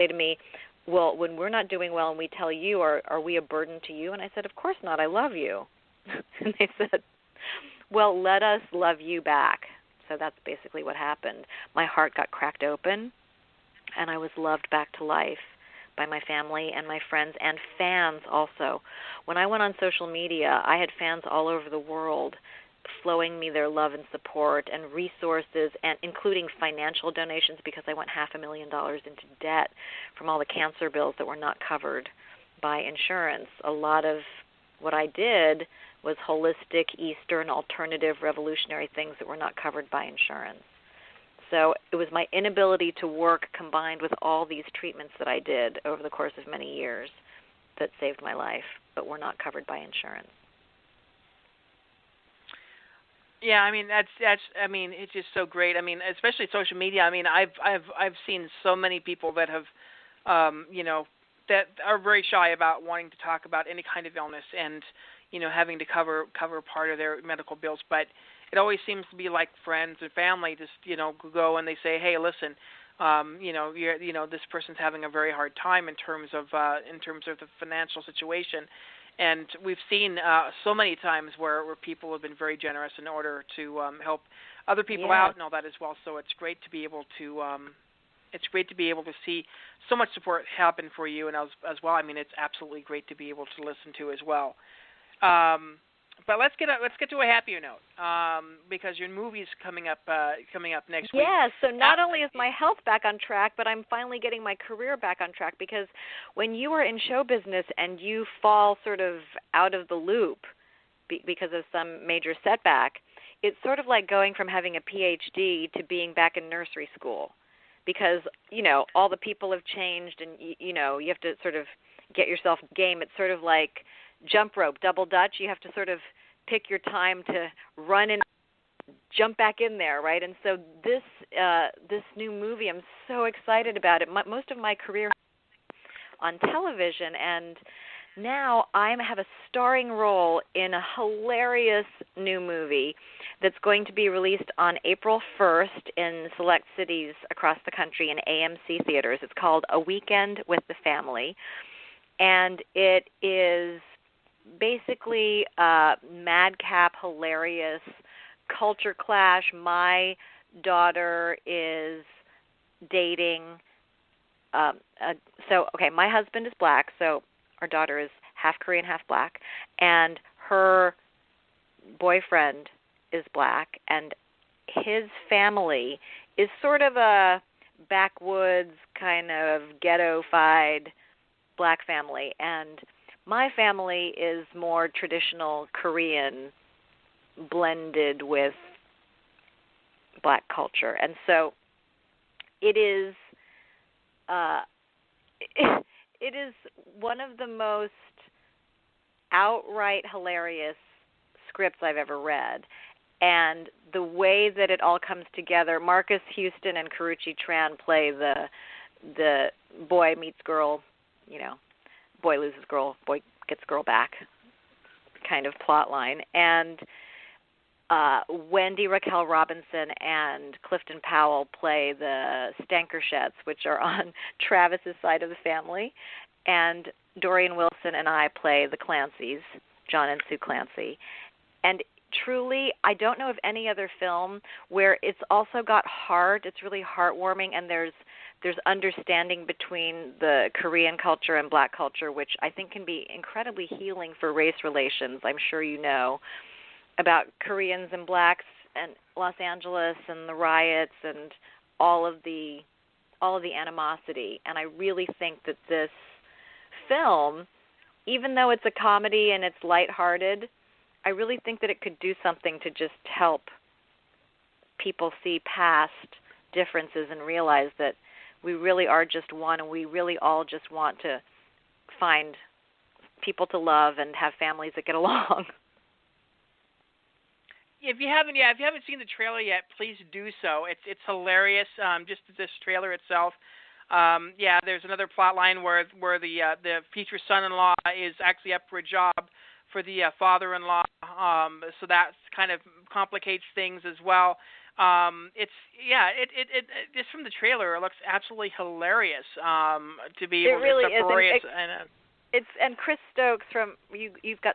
say to me, well, when we're not doing well and we tell you, are we a burden to you? And I said, of course not. I love you. And they said, well, let us love you back. So that's basically what happened. My heart got cracked open, and I was loved back to life by my family and my friends and fans also. When I went on social media, I had fans all over the world flowing me their love and support and resources, and including financial donations, because I went $500,000 into debt from all the cancer bills that were not covered by insurance. A lot of what I did was holistic, Eastern, alternative, revolutionary things that were not covered by insurance. So it was my inability to work combined with all these treatments that I did over the course of many years that saved my life, but were not covered by insurance. Yeah, I mean it's just so great. I mean, especially social media. I mean, I've seen so many people that have that are very shy about wanting to talk about any kind of illness and having to cover part of their medical bills, but it always seems to be like friends and family just go and they say, hey, listen, this person's having a very hard time in terms of the financial situation. And we've seen so many times where people have been very generous in order to help other people out and all that as well. So it's great to be able to see so much support happen for you, and as well. I mean, it's absolutely great to be able to listen to as well. But let's get to a happier note, because your movie's coming up next week. Yeah, so not only is my health back on track, but I'm finally getting my career back on track, because when you are in show business and you fall sort of out of the loop because of some major setback, it's sort of like going from having a PhD to being back in nursery school, because, all the people have changed and, you have to sort of get yourself game. It's sort of like jump rope, double dutch. You have to sort of pick your time to run and jump back in there, right? And so this new movie, I'm so excited about it. Most of my career on television, and now I have a starring role in a hilarious new movie that's going to be released on April 1st in select cities across the country in AMC theaters. It's called A Weekend with the Family, and it is basically madcap, hilarious culture clash. My daughter is dating my husband is black, so our daughter is half Korean, half black, and her boyfriend is black, and his family is sort of a backwoods kind of ghetto-fied black family, and my family is more traditional Korean blended with black culture. And so it is it is one of the most outright hilarious scripts I've ever read. And the way that it all comes together, Marcus Houston and Karuchi Tran play the boy meets girl, boy loses girl, boy gets girl back kind of plot line. And Wendy Raquel Robinson and Clifton Powell play the Stankershets, which are on Travis's side of the family. And Dorian Wilson and I play the Clancys, John and Sue Clancy. And truly, I don't know of any other film where it's also got heart. It's really heartwarming, and there's understanding between the Korean culture and black culture, which I think can be incredibly healing for race relations. I'm sure you know about Koreans and blacks and Los Angeles and the riots and all of the animosity. And I really think that this film, even though it's a comedy and it's lighthearted, I really think that it could do something to just help people see past differences and realize that we really are just one, and we really all just want to find people to love and have families that get along. If you haven't seen the trailer yet, please do so. It's hilarious. Just this trailer itself. There's another plot line where the future son-in-law is actually up for a job for the father-in-law, so that kind of complicates things as well. it just from the trailer, it looks absolutely hilarious. To be It able really to is. separate And Chris Stokes from You Got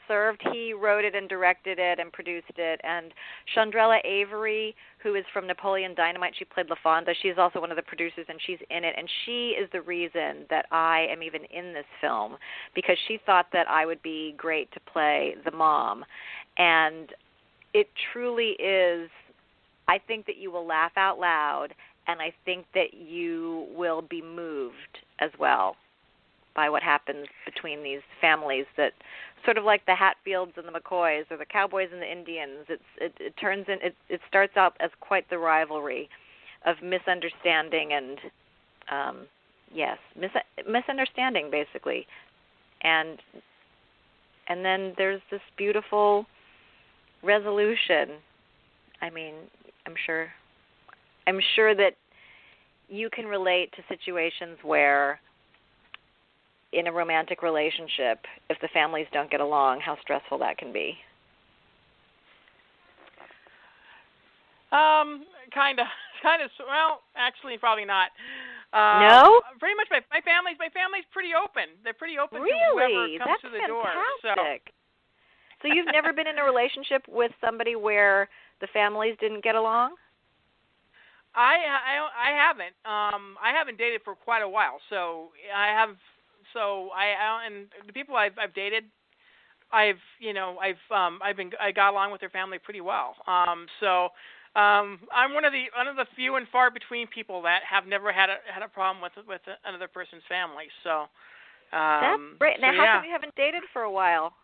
Served. He wrote it and directed it and produced it. And Chandrella Avery, who is from Napoleon Dynamite, she played LaFonda. She's also one of the producers, and she's in it. And she is the reason that I am even in this film, because she thought that I would be great to play the mom. And it truly is. I think that you will laugh out loud, and I think that you will be moved as well by what happens between these families, that sort of like the Hatfields and the McCoys, or the Cowboys and the Indians. It starts out as quite the rivalry of misunderstanding and misunderstanding basically, and then there's this beautiful resolution. I mean, I'm sure that you can relate to situations where, in a romantic relationship, if the families don't get along, how stressful that can be. Kind of. Well, actually, probably not. No? Pretty much, my family's pretty open. They're pretty open really? to whoever comes That's to the door. fantastic. So you've never been in a relationship with somebody where the families didn't get along? I haven't. I haven't dated for quite a while, so I have. So and the people I've dated, I got along with their family pretty well. So I'm one of the few and far between people that have never had a problem with another person's family. So that's great. Now, how come you haven't dated for a while?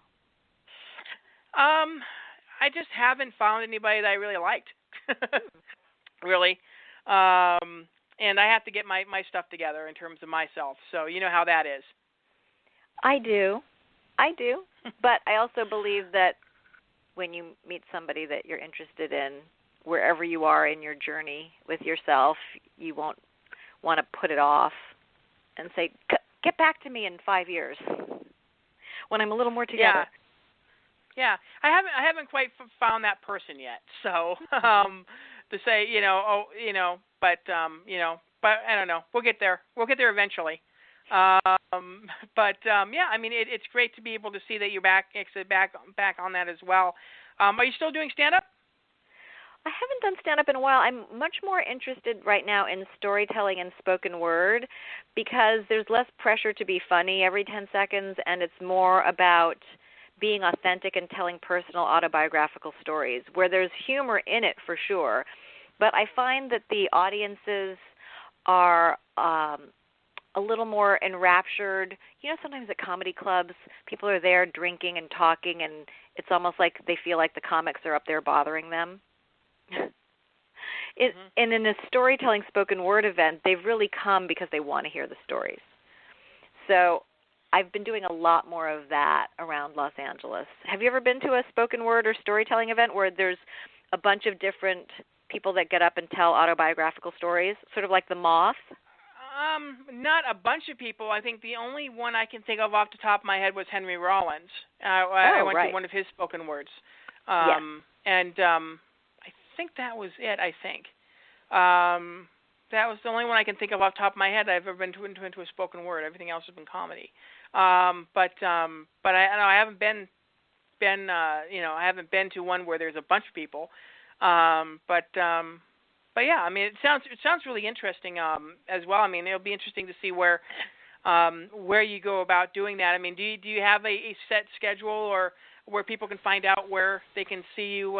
I just haven't found anybody that I really liked. Really. And I have to get my stuff together in terms of myself. So you know how that is. I do. But I also believe that when you meet somebody that you're interested in, wherever you are in your journey with yourself, you won't want to put it off and say, get back to me in 5 years when I'm a little more together. Yeah. I haven't quite found that person yet. So to say, but I don't know. We'll get there. We'll get there eventually. It's great to be able to see that you're back on that as well. Are you still doing stand-up? I haven't done stand-up in a while. I'm much more interested right now in storytelling and spoken word, because there's less pressure to be funny every 10 seconds, and it's more about being authentic and telling personal autobiographical stories, where there's humor in it for sure. But I find that the audiences are a little more enraptured. Sometimes at comedy clubs, people are there drinking and talking, and it's almost like they feel like the comics are up there bothering them. And in a storytelling spoken word event, they've really come because they want to hear the stories. So I've been doing a lot more of that around Los Angeles. Have you ever been to a spoken word or storytelling event where there's a bunch of different people that get up and tell autobiographical stories, sort of like The Moth? Not a bunch of people. I think the only one I can think of off the top of my head was Henry Rollins. I went to one of his spoken words. Yes. And I think that was it, that was the only one I can think of off the top of my head I've ever been into a spoken word. Everything else has been comedy. But I haven't been I haven't been to one where there's a bunch of people. But yeah, I mean, it sounds really interesting as well. I mean, it'll be interesting to see where you go about doing that. I mean, do you have a set schedule, or where people can find out where they can see you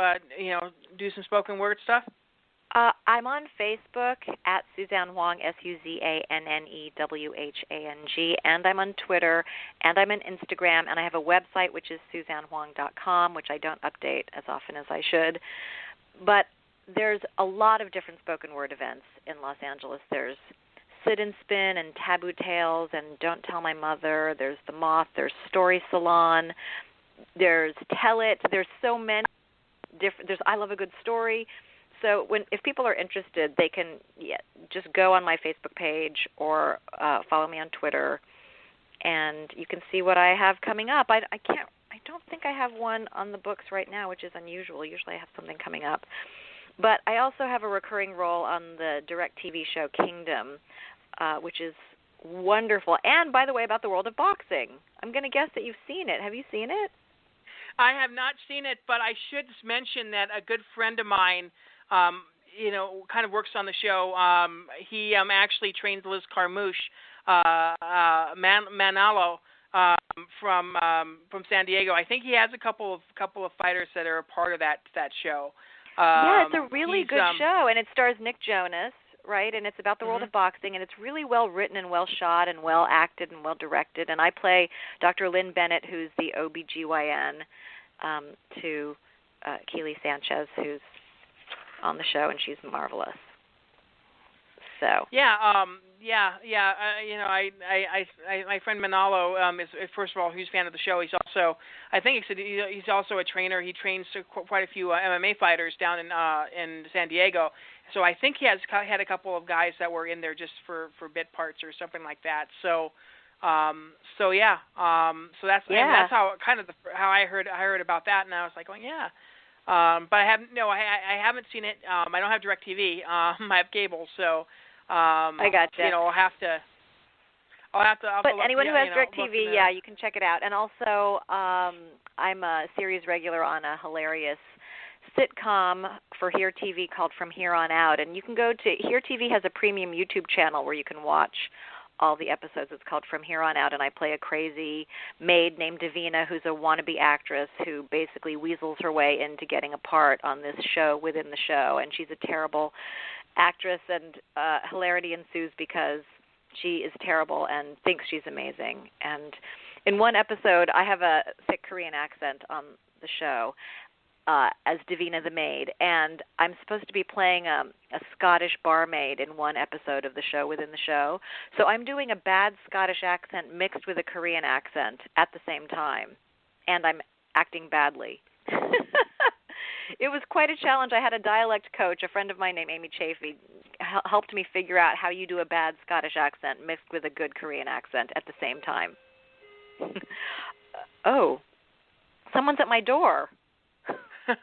do some spoken word stuff? I'm on Facebook at Suzanne Whang, SuzanneWhang, and I'm on Twitter, and I'm on Instagram, and I have a website, which is SuzanneWhang.com, which I don't update as often as I should. But there's a lot of different spoken word events in Los Angeles. There's Sit and Spin and Taboo Tales and Don't Tell My Mother. There's The Moth. There's Story Salon. There's Tell It. There's so many different. There's I Love a Good Story. So if people are interested, they can just go on my Facebook page or follow me on Twitter, and you can see what I have coming up. I don't think I have one on the books right now, which is unusual. Usually I have something coming up. But I also have a recurring role on the direct TV show Kingdom, which is wonderful. And, by the way, about the world of boxing. I'm going to guess that you've seen it. Have you seen it? I have not seen it, but I should mention that a good friend of mine, kind of works on the show. He actually trains Liz Carmouche, Manalo, from San Diego. I think he has a couple of fighters that are a part of that show. Yeah, it's a really good show, and it stars Nick Jonas, right? And it's about the world of boxing, and it's really well written and well shot and well acted and well directed. And I play Dr. Lynn Bennett, who's the OBGYN to Keely Sanchez, who's on the show, and she's marvelous. So my friend Manalo is, first of all, he's a fan of the show. He's also, I think he's also a trainer. He trains quite a few MMA fighters down in San Diego. So I think he had a couple of guys that were in there just for bit parts or something like that. So that's how kind of how I heard about that, and I was like, going, yeah. But I haven't seen it. I don't have DirecTV. I have cable, so I gotcha. I'll have to. But anyone who has DirecTV, you can check it out. And also, I'm a series regular on a hilarious sitcom for Here TV called From Here On Out, and you can go to Here TV has a premium YouTube channel where you can watch all the episodes. It's called From Here On Out, and I play a crazy maid named Davina who's a wannabe actress who basically weasels her way into getting a part on this show within the show, and she's a terrible actress, and hilarity ensues because she is terrible and thinks she's amazing. And in one episode, I have a thick Korean accent on the show as Davina the maid, and I'm supposed to be playing a Scottish barmaid in one episode of the show within the show. So I'm doing a bad Scottish accent mixed with a Korean accent at the same time, and I'm acting badly. It was quite a challenge. I had a dialect coach, a friend of mine named Amy Chafee, helped me figure out how you do a bad Scottish accent mixed with a good Korean accent at the same time. Oh, someone's at my door. We're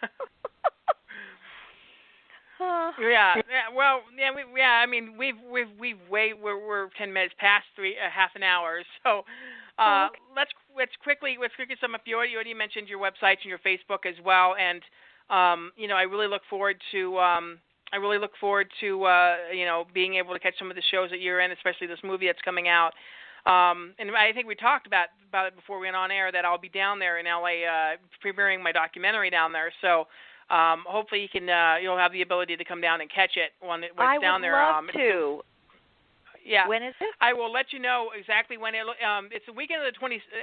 10 minutes past half an hour, so let's quickly sum up. You already mentioned your websites and your Facebook as well, and I really look forward to being able to catch some of the shows that you're in, especially this movie that's coming out. And I think we talked about it before we went on air, that I'll be down there in LA premiering my documentary down there. So hopefully you'll have the ability to come down and catch it when it's down there. I would love to. Yeah. When is it? I will let you know exactly when it's the weekend of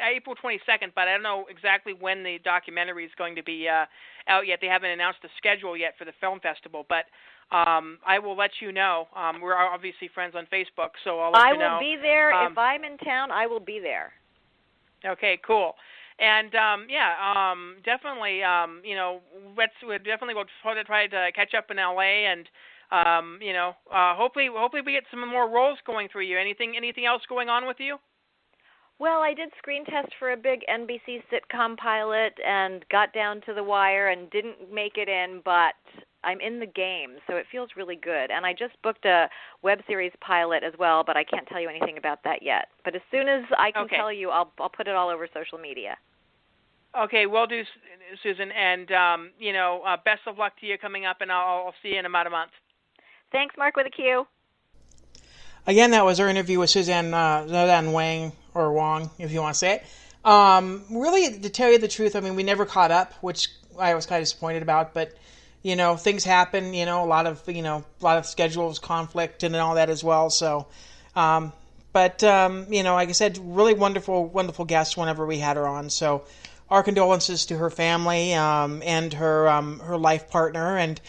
April 22nd, but I don't know exactly when the documentary is going to be out yet. They haven't announced the schedule yet for the film festival, but I will let you know. We're obviously friends on Facebook, so I'll let you know. I will be there. If I'm in town, I will be there. Okay, cool. And definitely, we'll try to catch up in LA, and hopefully we get some more roles going through you. Anything else going on with you? Well, I did screen test for a big NBC sitcom pilot and got down to the wire and didn't make it in, but I'm in the game, so it feels really good. And I just booked a web series pilot as well, but I can't tell you anything about that yet. But as soon as I can tell you, I'll put it all over social media. Okay, will do, Susan. And, best of luck to you coming up, and I'll see you in about a month. Thanks, Mark, with a Q. Again, that was our interview with Suzanne Whang, or Wong, if you want to say it. Really, to tell you the truth, I mean, we never caught up, which I was kind of disappointed about, but things happen, a lot of schedules, conflict, and all that as well. So, like I said, really wonderful guest whenever we had her on. So, our condolences to her family and her life partner, and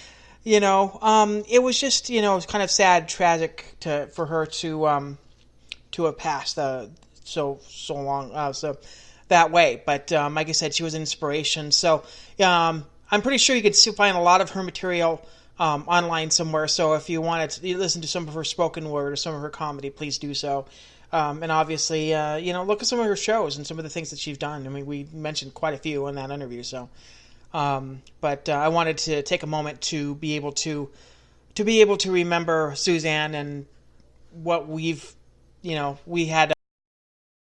it was just kind of sad, tragic for her to have passed so long so that way. But like I said, she was an inspiration. So. I'm pretty sure you could find a lot of her material online somewhere. So if you wanted to listen to some of her spoken word or some of her comedy, please do so. And obviously, look at some of her shows and some of the things that she's done. I mean, we mentioned quite a few in that interview. So But I wanted to take a moment to be able to remember Suzanne and what we had